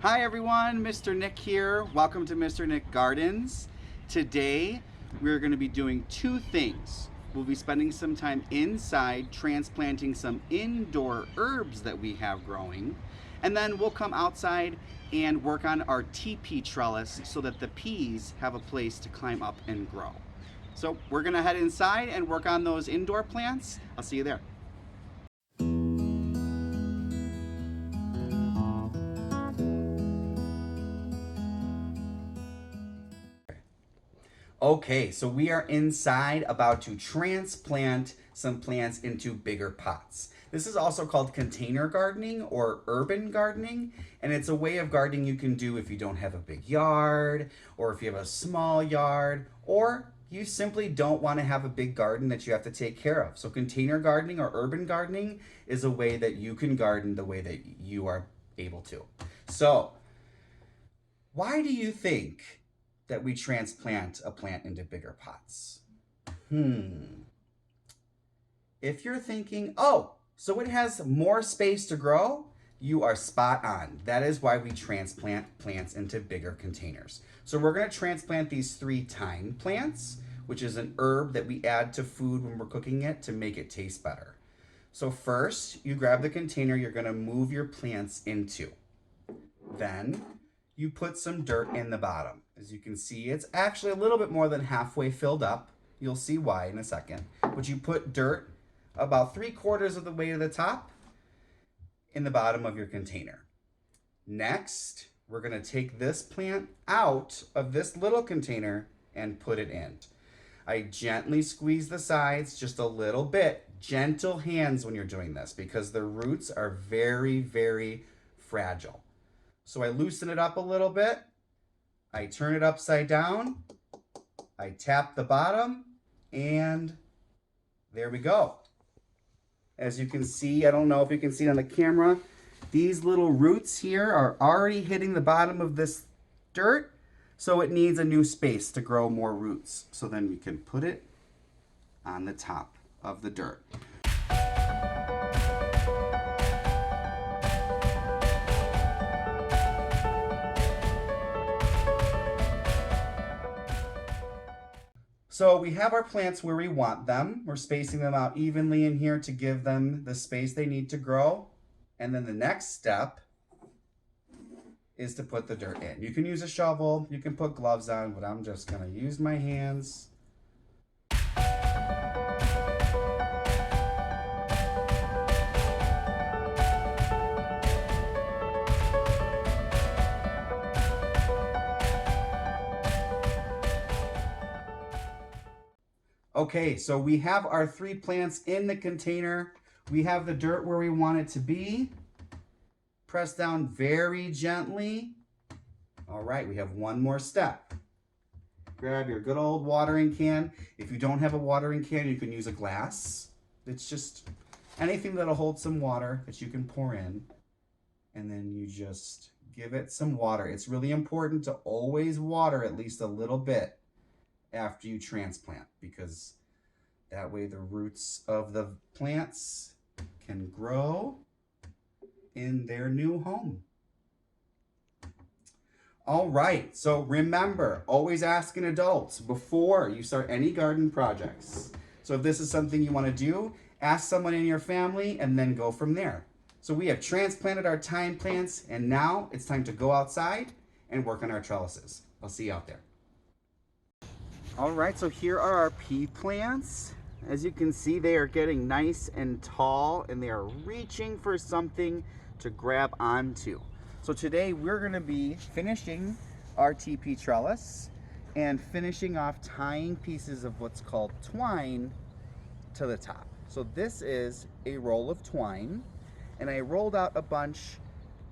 Hi everyone, Mr. Nick here. Welcome to Mr. Nick Gardens. Today we're going to be doing two things. We'll be spending some time inside transplanting some indoor herbs that we have growing, and then we'll come outside and work on our TP trellis so that the peas have a place to climb up and grow. So we're going to head inside and work on those indoor plants. I'll see you there. Okay, so we are inside about to transplant some plants into bigger pots. This is also called container gardening or urban gardening, and it's a way of gardening you can do if you don't have a big yard, or if you have a small yard, or you simply don't want to have a big garden that you have to take care of. So container gardening or urban gardening is a way that you can garden the way that you are able to. So, why do you think that we transplant a plant into bigger pots? If you're thinking, oh, so it has more space to grow, you are spot on. That is why we transplant plants into bigger containers. So we're going to transplant these 3 thyme plants, which is an herb that we add to food when we're cooking it to make it taste better. So first, you grab the container you're going to move your plants into. Then you put some dirt in the bottom. As you can see, it's actually a little bit more than halfway filled up. You'll see why in a second. But you put dirt about 3/4 of the way to the top in the bottom of your container. Next, we're going to take this plant out of this little container and put it in. I gently squeeze the sides just a little bit. Gentle hands when you're doing this because the roots are very, very fragile. So I loosen it up a little bit. I turn it upside down. I tap the bottom, and there we go. As you can see, I don't know if you can see it on the camera, these little roots here are already hitting the bottom of this dirt, so it needs a new space to grow more roots. So then we can put it on the top of the dirt. So we have our plants where we want them. We're spacing them out evenly in here to give them the space they need to grow. And then the next step is to put the dirt in. You can use a shovel, you can put gloves on, but I'm just gonna use my hands. Okay, so we have our 3 plants in the container. We have the dirt where we want it to be. Press down very gently. All right, we have one more step. Grab your good old watering can. If you don't have a watering can, you can use a glass. It's just anything that'll hold some water that you can pour in. And then you just give it some water. It's really important to always water at least a little bit after you transplant, because that way the roots of the plants can grow in their new home. All right, so remember, always ask an adult before you start any garden projects. So if this is something you want to do, ask someone in your family and then go from there. So we have transplanted our thyme plants, and now it's time to go outside and work on our trellises. I'll see you out there. All right, so here are our pea plants. As you can see, they are getting nice and tall, and they are reaching for something to grab onto. So today we're going to be finishing our TP trellis and finishing off tying pieces of what's called twine to the top. So this is a roll of twine, and I rolled out a bunch.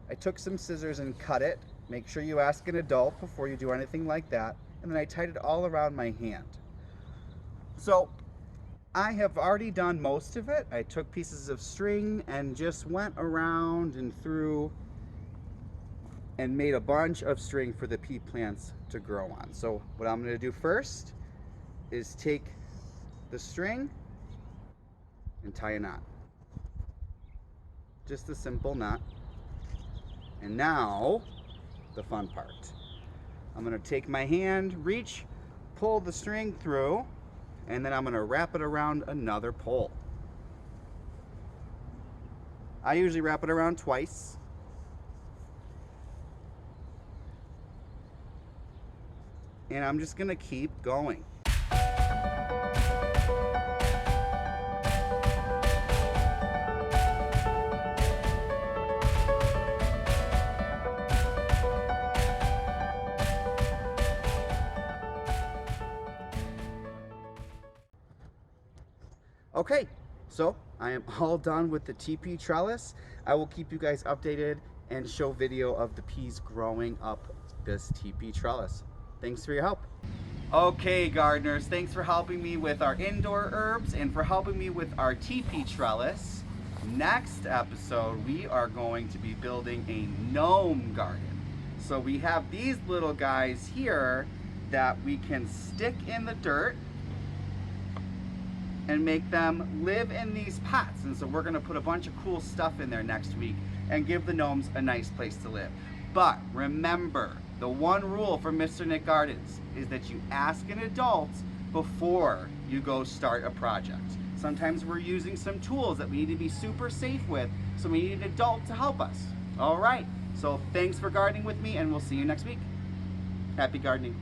I took some scissors and cut it. Make sure you ask an adult before you do anything like that. And then I tied it all around my hand. So I have already done most of it. I took pieces of string and just went around and through and made a bunch of string for the pea plants to grow on. So what I'm going to do first is take the string and tie a knot. Just a simple knot. And now the fun part. I'm gonna take my hand, reach, pull the string through, and then I'm gonna wrap it around another pole. I usually wrap it around twice. And I'm just gonna keep going. Okay, so I am all done with the TP trellis. I will keep you guys updated and show video of the peas growing up this TP trellis. Thanks for your help. Okay, gardeners, thanks for helping me with our indoor herbs and for helping me with our TP trellis. Next episode, we are going to be building a gnome garden. So we have these little guys here that we can stick in the dirt and make them live in these pots. And so we're gonna put a bunch of cool stuff in there next week and give the gnomes a nice place to live. But remember, the one rule for Mr. Nick Gardens is that you ask an adult before you go start a project. Sometimes we're using some tools that we need to be super safe with, so we need an adult to help us. All right, so thanks for gardening with me, and we'll see you next week. Happy gardening.